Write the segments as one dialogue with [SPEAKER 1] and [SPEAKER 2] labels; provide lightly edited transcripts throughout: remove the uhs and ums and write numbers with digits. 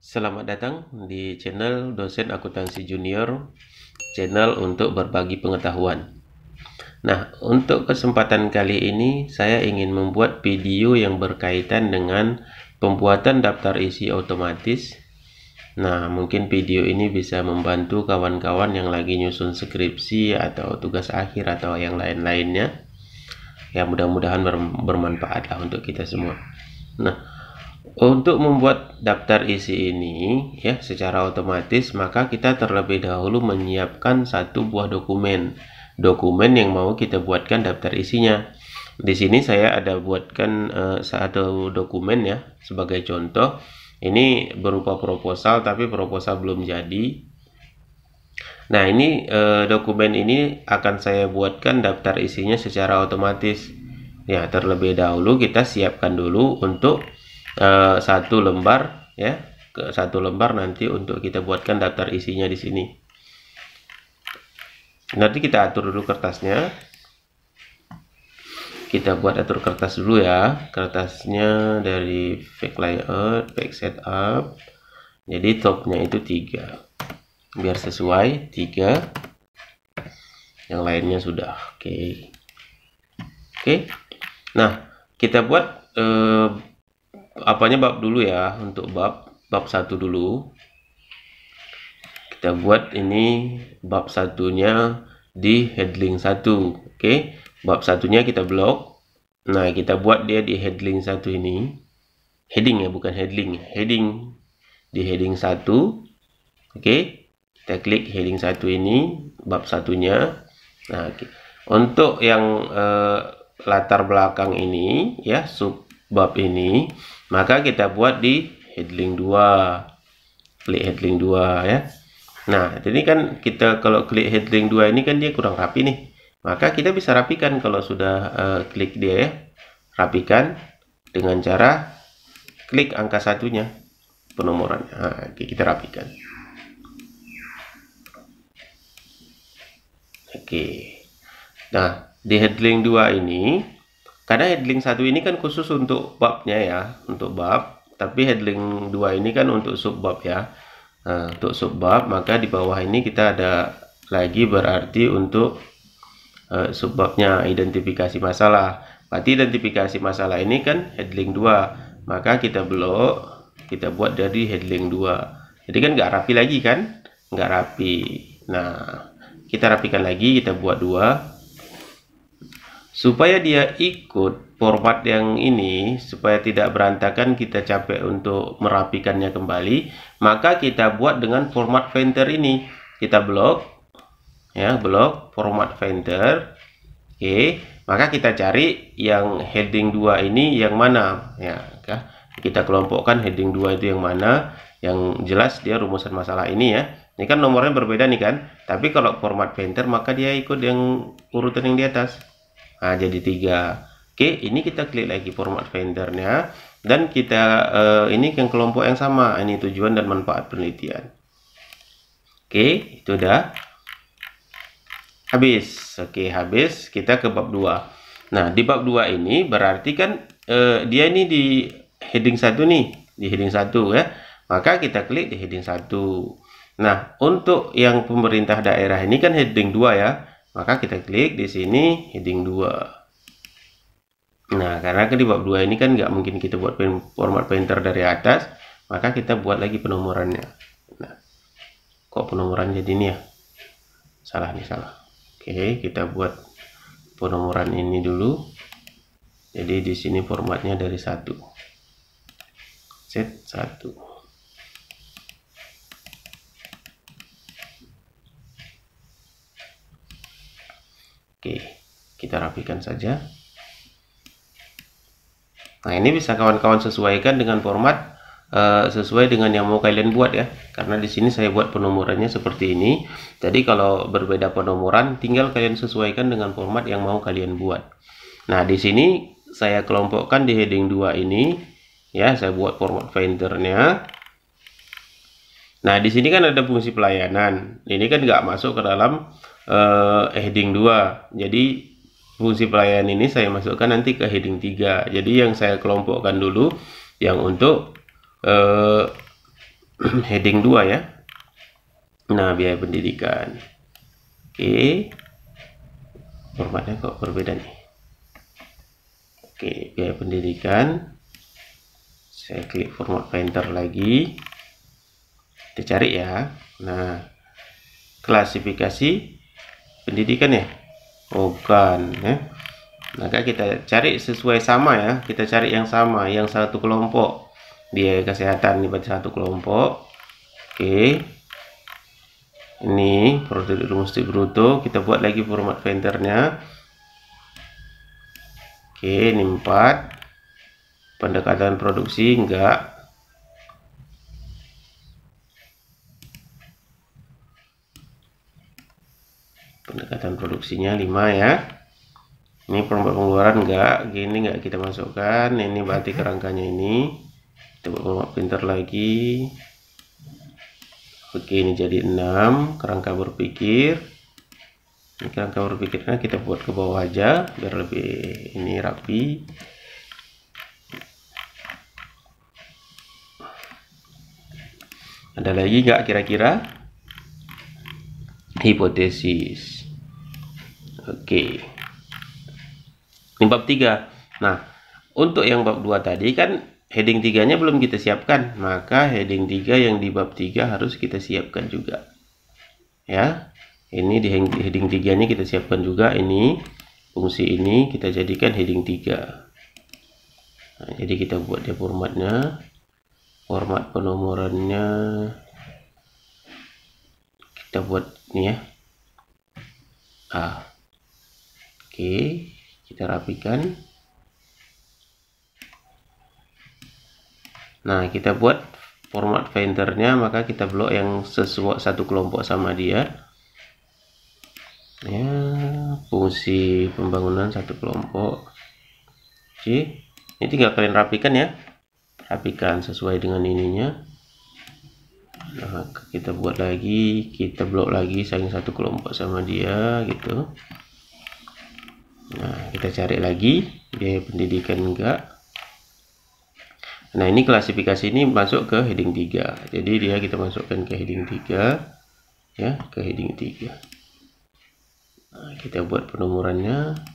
[SPEAKER 1] Selamat datang di channel Dosen Akuntansi Junior, channel untuk berbagi pengetahuan. Nah, untuk kesempatan kali ini saya ingin membuat video yang berkaitan dengan pembuatan daftar isi otomatis. Nah, mungkin video ini bisa membantu kawan-kawan yang lagi nyusun skripsi atau tugas akhir atau yang lain-lainnya. Ya, mudah-mudahan bermanfaat lah untuk kita semua. Nah, untuk membuat daftar isi ini ya secara otomatis, maka kita terlebih dahulu menyiapkan satu buah dokumen yang mau kita buatkan daftar isinya. Di sini saya ada buatkan satu dokumen ya sebagai contoh. Ini berupa proposal, tapi proposal belum jadi. Nah, ini dokumen ini akan saya buatkan daftar isinya secara otomatis. Ya, terlebih dahulu kita siapkan dulu untuk satu lembar ya, satu lembar nanti untuk kita buatkan daftar isinya di sini. Nanti kita atur dulu kertasnya. Kita buat atur kertas dulu ya. Kertasnya dari fake layout, fake setup. Jadi topnya itu 3. Biar sesuai 3. Yang lainnya sudah. Oke. Nah, kita buat apanya bab dulu ya. Untuk bab 1 dulu. Kita buat ini bab satunya di heading 1. Oke, bab satunya kita blok. Nah, kita buat dia di heading 1 ini. Heading ya, bukan heading. Heading di heading 1. Oke, kita klik heading 1 ini, bab satunya. Nah, untuk yang latar belakang ini ya, sub bab ini, maka kita buat di heading 2. Klik heading 2 ya. Nah, ini kan kita kalau klik heading 2 ini kan dia kurang rapi nih. Maka kita bisa rapikan kalau sudah klik dia ya. Rapikan dengan cara klik angka satunya, penomoran. Nah, kita rapikan. Oke. Nah, di heading 2 ini, karena heading 1 ini kan khusus untuk babnya ya, untuk bab. Tapi heading 2 ini kan untuk subbab ya. Nah, untuk subbab, maka di bawah ini kita ada lagi berarti untuk subbabnya identifikasi masalah. Berarti identifikasi masalah ini kan heading 2. Maka kita blok, kita buat dari heading 2. Jadi kan nggak rapi lagi kan? Nggak rapi. Nah, kita rapikan lagi, kita buat 2. Supaya dia ikut format yang ini, supaya tidak berantakan, kita capek untuk merapikannya kembali, maka kita buat dengan format Painter ini. Kita blok ya, blok format Painter. Oke, maka kita cari yang heading 2 ini yang mana ya. Kita kelompokkan heading 2 itu yang mana, yang jelas dia rumusan masalah ini ya. Ini kan nomornya berbeda nih kan, tapi kalau format Painter maka dia ikut yang urutan yang di atas. Nah, jadi 3. Oke, ini kita klik lagi format Painternya, dan kita ini yang kelompok yang sama. Ini tujuan dan manfaat penelitian. Oke, itu udah habis. Oke, habis. Kita ke bab 2. Nah, di bab 2 ini berarti kan dia ini di heading 1 nih, di heading 1 ya. Maka kita klik di heading 1. Nah, untuk yang pemerintah daerah ini kan heading 2 ya. Maka kita klik di sini heading 2. Nah, karena di bab 2 ini kan nggak mungkin kita buat format Painter dari atas, maka kita buat lagi penomorannya. Nah, kok penomoran jadi ini ya? Salah nih, salah. Oke, kita buat penomoran ini dulu. Jadi di sini formatnya dari 1. Set 1. Oke, kita rapikan saja. Nah, ini bisa kawan-kawan sesuaikan dengan format sesuai dengan yang mau kalian buat ya. Karena di sini saya buat penomorannya seperti ini. Jadi kalau berbeda penomoran, tinggal kalian sesuaikan dengan format yang mau kalian buat. Nah, di sini saya kelompokkan di heading 2 ini ya, saya buat format Painternya. Nah, di sini kan ada fungsi pelayanan. Ini kan nggak masuk ke dalam heading 2. Jadi fungsi pelayanan ini saya masukkan nanti ke heading 3. Jadi yang saya kelompokkan dulu yang untuk heading 2 ya. Nah, biaya pendidikan. Oke. Formatnya kok berbeda nih. Oke, biaya pendidikan. Saya klik format painter lagi. Kita cari ya. Nah, klasifikasi pendidikan ya. Bukan ya. Maka kita cari sesuai sama ya. Kita cari yang sama, yang satu kelompok. Biaya kesehatan ini pada satu kelompok. Oke. Ini produk domestik bruto. Kita buat lagi format painternya. Oke, ini 4. Pendekatan produksi enggak. Pendekatan produksinya 5 ya. Ini pengeluaran enggak, gini enggak kita masukkan. Ini berarti kerangkanya ini. Kita buat format painter lagi. Oke, ini jadi 6. Kerangka berpikir. Ini kerangka berpikirnya kita buat ke bawah aja biar lebih ini rapi. Ada lagi nggak kira-kira? Hipotesis. Oke. Ini bab 3. Nah, untuk yang bab 2 tadi kan heading 3-nya belum kita siapkan, maka heading 3 yang di bab 3 harus kita siapkan juga. Ya. Ini di heading 3-nya kita siapkan juga, ini fungsi ini kita jadikan heading 3. Nah, jadi kita buat dia formatnya. Format penomorannya kita buat ini ya. Oke, kita rapikan. Nah, kita buat format painternya, maka kita blok yang sesuai satu kelompok sama dia. Ya, fungsi pembangunan satu kelompok. Oke, ini tinggal kalian rapikan ya. Rapikan sesuai dengan ininya. Nah, kita buat lagi, kita blok lagi saling satu kelompok sama dia gitu. Nah, kita cari lagi biaya pendidikan enggak. Nah, ini klasifikasi ini masuk ke heading 3. Jadi dia kita masukkan ke heading 3 ya, ke heading 3. Nah, kita buat penomorannya.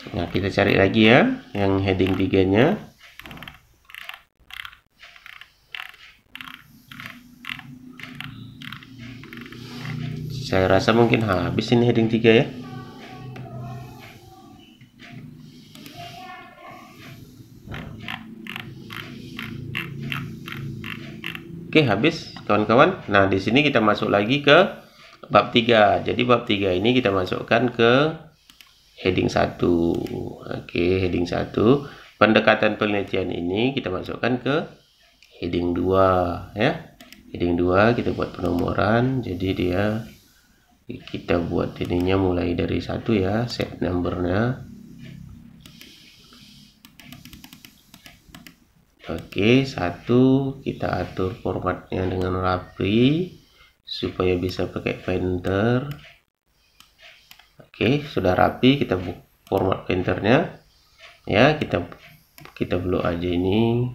[SPEAKER 1] Nah, kita cari lagi ya yang heading 3-nya. Saya rasa mungkin habis ini heading 3 ya. Oke, habis kawan-kawan. Nah, di sini kita masuk lagi ke bab 3. Jadi bab 3 ini kita masukkan ke heading 1. Oke, heading 1. Pendekatan penelitian ini kita masukkan ke heading 2 ya. Heading 2 kita buat penomoran. Jadi dia kita buat ininya mulai dari 1 ya, set numbernya. Oke, 1 kita atur formatnya dengan rapi supaya bisa pakai painter. Oke, sudah rapi, kita format painternya ya, kita blok aja ini.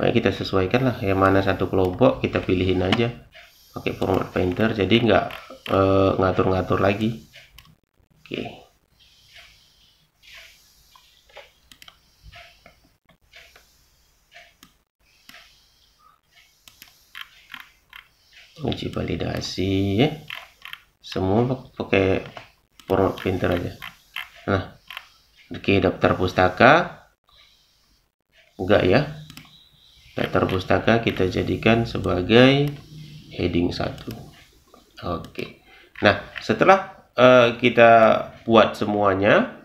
[SPEAKER 1] Baik, kita sesuaikan lah yang mana satu kelompok, kita pilihin aja pakai format painter, jadi nggak ngatur-ngatur lagi. Oke. Uji validasi ya, semua pakai format painter aja. Nah, oke, daftar pustaka enggak ya, daftar pustaka kita jadikan sebagai heading 1. Oke, nah setelah kita buat semuanya,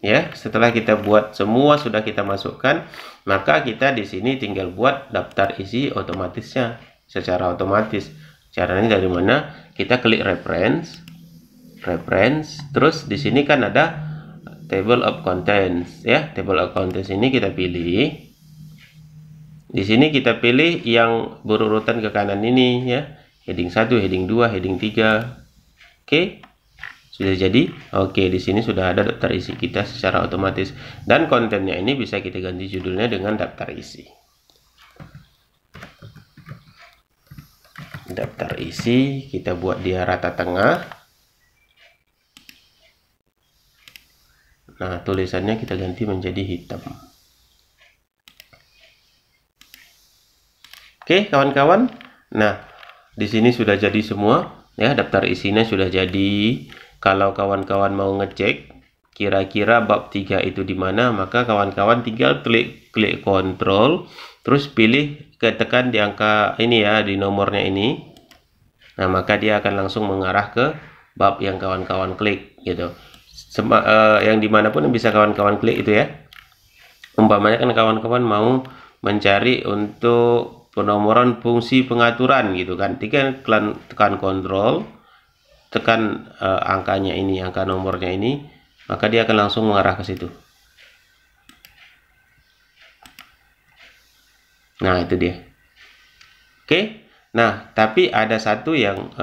[SPEAKER 1] ya, setelah kita buat semua sudah kita masukkan, maka kita di sini tinggal buat daftar isi otomatisnya secara otomatis. Caranya dari mana? Kita klik reference, terus di sini kan ada table of contents, ya. Table of contents ini kita pilih. Di sini kita pilih yang berurutan ke kanan ini, ya. Heading 1, heading 2, heading 3. Oke. Sudah jadi. Oke, di sini sudah ada daftar isi kita secara otomatis, dan kontennya ini bisa kita ganti judulnya dengan daftar isi. Daftar isi kita buat dia rata tengah. Nah, tulisannya kita ganti menjadi hitam. Oke, kawan-kawan. Nah, di sini sudah jadi semua, ya. Daftar isinya sudah jadi. Kalau kawan-kawan mau ngecek kira-kira bab 3 itu di mana, maka kawan-kawan tinggal klik kontrol, terus pilih, tekan di angka ini ya, di nomornya ini. Nah, maka dia akan langsung mengarah ke bab yang kawan-kawan klik gitu. Yang dimanapun bisa kawan-kawan klik itu ya. Umpamanya kan kawan-kawan mau mencari untuk penomoran fungsi pengaturan gitu kan, tekan kontrol, tekan angkanya ini, angka nomornya ini, maka dia akan langsung mengarah ke situ. Nah, itu dia. Oke. Nah, tapi ada satu yang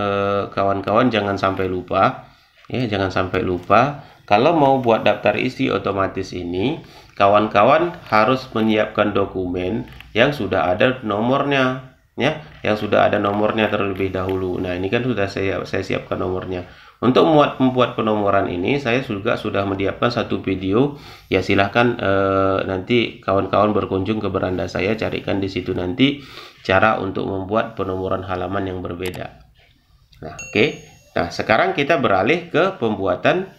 [SPEAKER 1] kawan-kawan jangan sampai lupa, ya, jangan sampai lupa. Kalau mau buat daftar isi otomatis ini, kawan-kawan harus menyiapkan dokumen yang sudah ada nomornya, ya, yang sudah ada nomornya terlebih dahulu. Nah, ini kan sudah saya siapkan nomornya. Untuk membuat penomoran ini, saya juga sudah menyiapkan satu video. Ya, silahkan nanti kawan-kawan berkunjung ke beranda saya, carikan di situ nanti cara untuk membuat penomoran halaman yang berbeda. Nah, oke. Nah, sekarang kita beralih ke pembuatan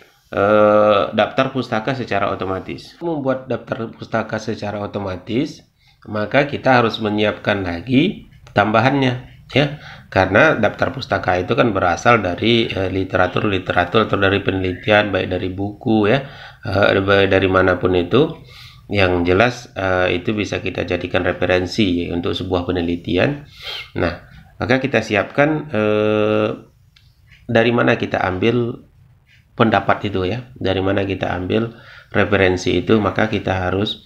[SPEAKER 1] daftar pustaka secara otomatis. Membuat daftar pustaka secara otomatis, maka kita harus menyiapkan lagi tambahannya, ya, karena daftar pustaka itu kan berasal dari literatur atau dari penelitian, baik dari buku, ya, dari manapun itu. Yang jelas itu bisa kita jadikan referensi untuk sebuah penelitian. Nah, maka kita siapkan dari mana kita ambil pendapat itu, ya, dari mana kita ambil referensi itu, maka kita harus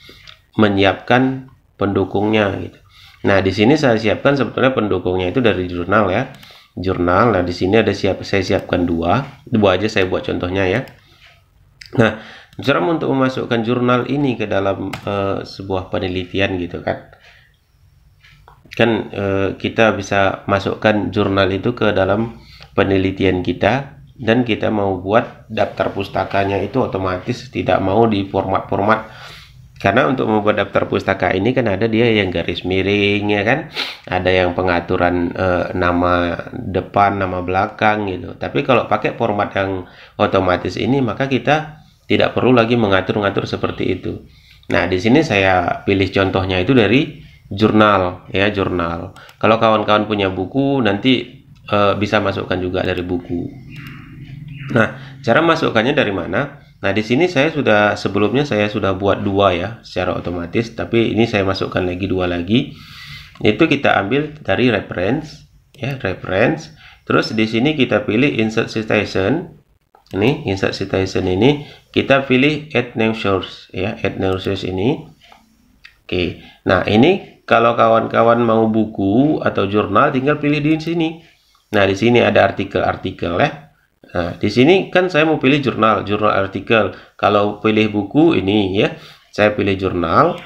[SPEAKER 1] menyiapkan pendukungnya gitu. Nah, di sini saya siapkan sebetulnya pendukungnya itu dari jurnal, ya, jurnal. Nah, di sini ada saya siapkan dua aja, saya buat contohnya, ya. Nah, cara untuk memasukkan jurnal ini ke dalam sebuah penelitian gitu kan, kita bisa masukkan jurnal itu ke dalam penelitian kita, dan kita mau buat daftar pustakanya itu otomatis tidak mau di format-format. Karena untuk membuat daftar pustaka ini kan ada dia yang garis miring, ya kan, ada yang pengaturan nama depan, nama belakang gitu. Tapi kalau pakai format yang otomatis ini, maka kita tidak perlu lagi mengatur-ngatur seperti itu. Nah, di sini saya pilih contohnya itu dari jurnal, ya, jurnal. Kalau kawan-kawan punya buku, nanti bisa masukkan juga dari buku. Nah, cara masukkannya dari mana? Nah, di sini sebelumnya saya sudah buat dua, ya, secara otomatis, tapi ini saya masukkan lagi dua lagi. Itu kita ambil dari reference, ya, reference. Terus di sini kita pilih insert citation. Ini insert citation ini kita pilih add new source, ya, add new source ini. Oke. Nah, ini kalau kawan-kawan mau buku atau jurnal tinggal pilih di sini. Nah, di sini ada artikel-artikel, ya. Nah, di sini kan saya mau pilih jurnal artikel. Kalau pilih buku ini, ya, saya pilih jurnal.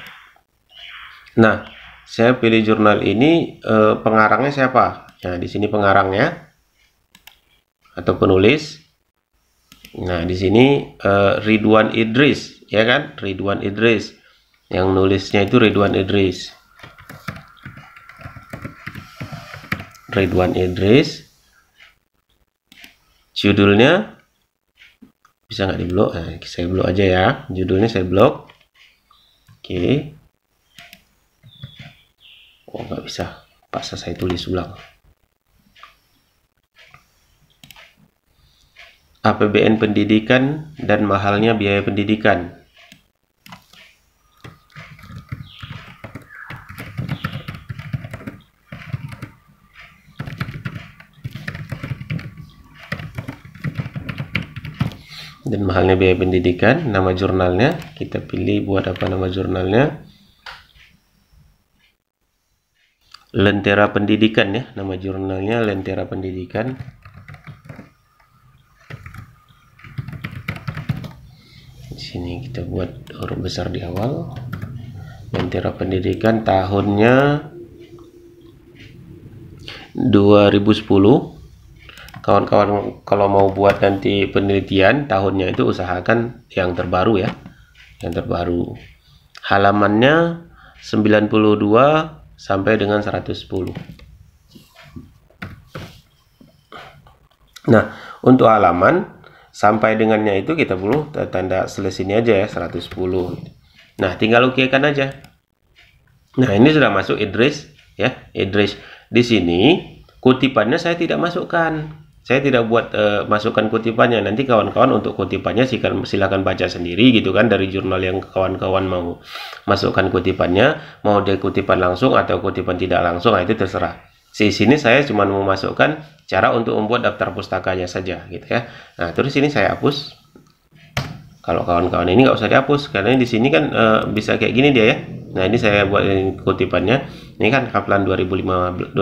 [SPEAKER 1] Nah, saya pilih jurnal ini, pengarangnya siapa? Nah, di sini pengarangnya atau penulis. Nah, di sini Ridwan Idris, ya kan? Ridwan Idris. Yang nulisnya itu Ridwan Idris. Ridwan Idris. Judulnya bisa nggak diblok? Nah, saya blok aja, ya, judulnya saya blok. Oke. Oh, nggak bisa, paksa saya tulis ulang. APBN pendidikan dan mahalnya biaya pendidikan. Dan mahalnya biaya pendidikan, nama jurnalnya kita pilih buat apa nama jurnalnya. Lentera Pendidikan ya, nama jurnalnya Lentera Pendidikan. Di sini kita buat huruf besar di awal. Lentera Pendidikan, tahunnya 2010. Kawan-kawan kalau mau buat nanti penelitian tahunnya itu usahakan yang terbaru ya, yang terbaru. Halamannya 92 sampai dengan 110. Nah, untuk halaman sampai dengannya itu kita perlu tanda slash ini aja ya, 110. Nah, tinggal oke kan aja. Nah, ini sudah masuk address ya, address. Di sini kutipannya saya tidak masukkan. Saya tidak buat masukkan kutipannya. Nanti kawan-kawan untuk kutipannya silakan baca sendiri gitu kan, dari jurnal yang kawan-kawan mau masukkan kutipannya, mau dari kutipan langsung atau kutipan tidak langsung, nah itu terserah. Di sini saya cuma mau masukkan cara untuk membuat daftar pustakanya saja gitu ya. Nah, terus ini saya hapus. Kalau kawan-kawan ini nggak usah dihapus karena di sini kan bisa kayak gini dia ya. Nah, ini saya buat kutipannya. Ini kan Kaplan 2005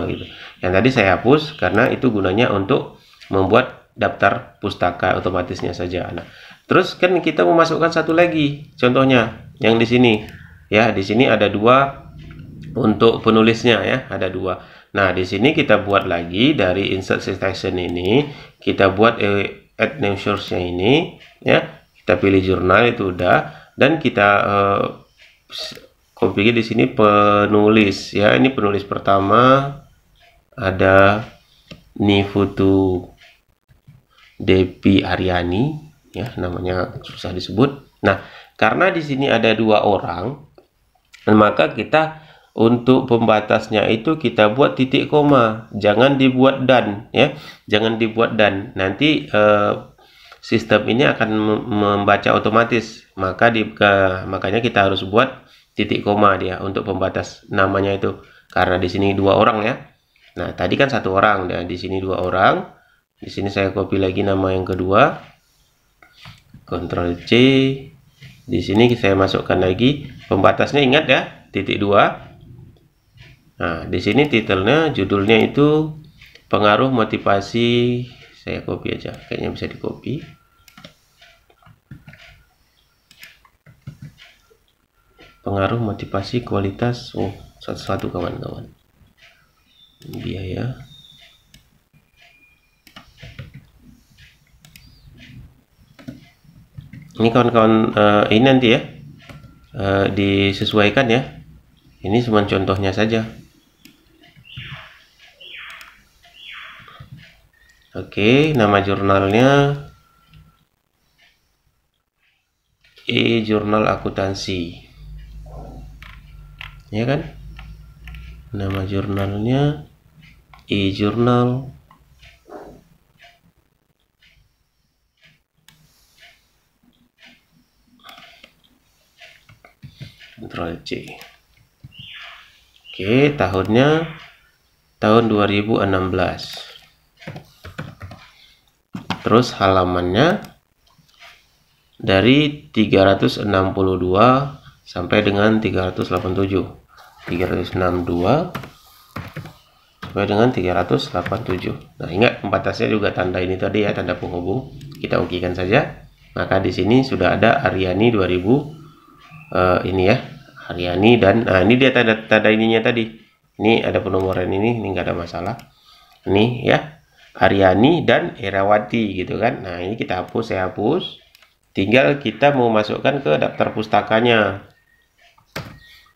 [SPEAKER 1] gitu. Yang tadi saya hapus karena itu gunanya untuk membuat daftar pustaka otomatisnya saja. Nah, terus kan kita memasukkan satu lagi. Contohnya yang di sini. Ya, di sini ada 2 untuk penulisnya ya, ada 2. Nah, di sini kita buat lagi dari insert citation ini, kita buat add new source-nya ini ya. Kita pilih jurnal itu udah, dan kita copy di sini penulis ya. Ini penulis pertama ada Nifutu Depi Aryani ya, namanya susah disebut. Nah, karena di sini ada 2 orang, maka kita untuk pembatasnya itu kita buat titik koma, jangan dibuat dan ya, jangan dibuat dan. Nanti sistem ini akan membaca otomatis, makanya kita harus buat titik koma dia untuk pembatas namanya itu, karena di sini 2 orang ya. Nah, tadi kan 1 orang dan di sini 2 orang. Di sini saya copy lagi nama yang kedua, Ctrl C. Di sini saya masukkan lagi pembatasnya, ingat ya, titik 2. Nah, di sini titelnya, judulnya itu pengaruh motivasi. Saya copy aja, kayaknya bisa di copy. Pengaruh motivasi kualitas satu kawan-kawan. Biaya. Ini kawan-kawan ini nanti ya disesuaikan ya. Ini cuma contohnya saja. Oke, nama jurnalnya jurnal akuntansi. Ya kan? Nama jurnalnya jurnal Ctrl C. Oke, tahunnya tahun 2016. Terus halamannya dari 362 sampai dengan 387. 362 sampai dengan 387. Nah, ingat pembatasnya juga tanda ini tadi ya, tanda penghubung. Kita oke-kan saja. Maka di sini sudah ada Aryani 2000 ini ya, Aryani, dan nah ini dia tanda ininya tadi. Ini ada penomoran ini enggak ada masalah. Ini ya, Aryani dan Erawati gitu kan. Nah, ini kita hapus, saya hapus. Tinggal kita mau masukkan ke daftar pustakanya.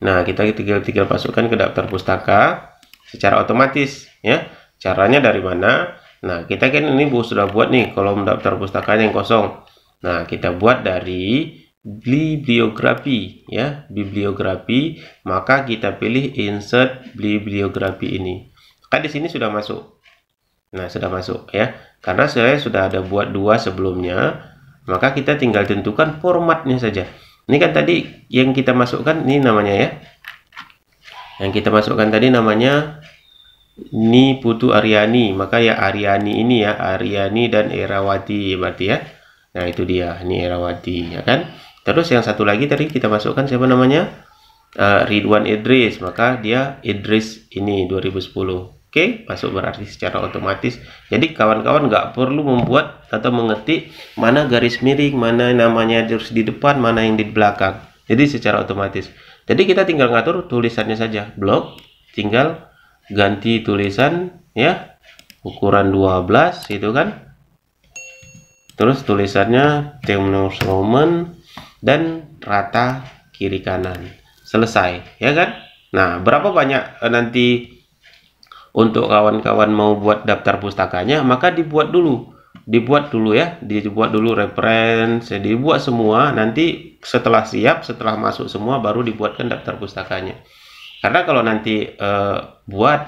[SPEAKER 1] Nah, kita tinggal masukkan ke daftar pustaka secara otomatis ya. Caranya dari mana? Nah, kita kan ini sudah buat nih kolom daftar pustakanya yang kosong. Nah, kita buat dari bibliografi ya, bibliografi. Maka kita pilih insert bibliografi ini. Maka di sini sudah masuk. Nah, sudah masuk ya. Karena saya sudah ada buat 2 sebelumnya, maka kita tinggal tentukan formatnya saja. Ini kan tadi yang kita masukkan ini namanya ya. Yang kita masukkan tadi namanya Ni Putu Aryani, maka ya Aryani ini ya, Aryani dan Erawati berarti ya. Nah, itu dia, ini Erawati ya kan. Terus yang satu lagi tadi kita masukkan siapa namanya? Ridwan Idris, maka dia Idris ini 2010. Oke, masuk berarti secara otomatis. Jadi kawan-kawan nggak perlu membuat atau mengetik mana garis miring, mana namanya harus di depan, mana yang di belakang. Jadi secara otomatis. Jadi kita tinggal ngatur tulisannya saja. Blok, tinggal ganti tulisan ya, ukuran 12 itu kan. Terus tulisannya Times Roman dan rata kiri kanan. Selesai ya kan. Nah, berapa banyak nanti untuk kawan-kawan mau buat daftar pustakanya, maka dibuat dulu ya, dibuat dulu reference, dibuat semua, nanti setelah siap, setelah masuk semua baru dibuatkan daftar pustakanya. Karena kalau nanti buat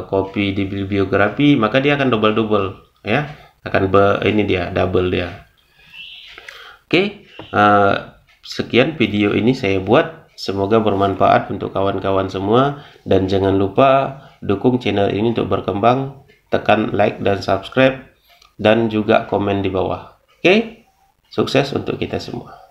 [SPEAKER 1] copy di bibliografi, maka dia akan double ya, akan ini dia double dia. Oke, sekian video ini saya buat. Semoga bermanfaat untuk kawan-kawan semua, dan jangan lupa dukung channel ini untuk berkembang, tekan like dan subscribe, dan juga komen di bawah. Oke, sukses untuk kita semua.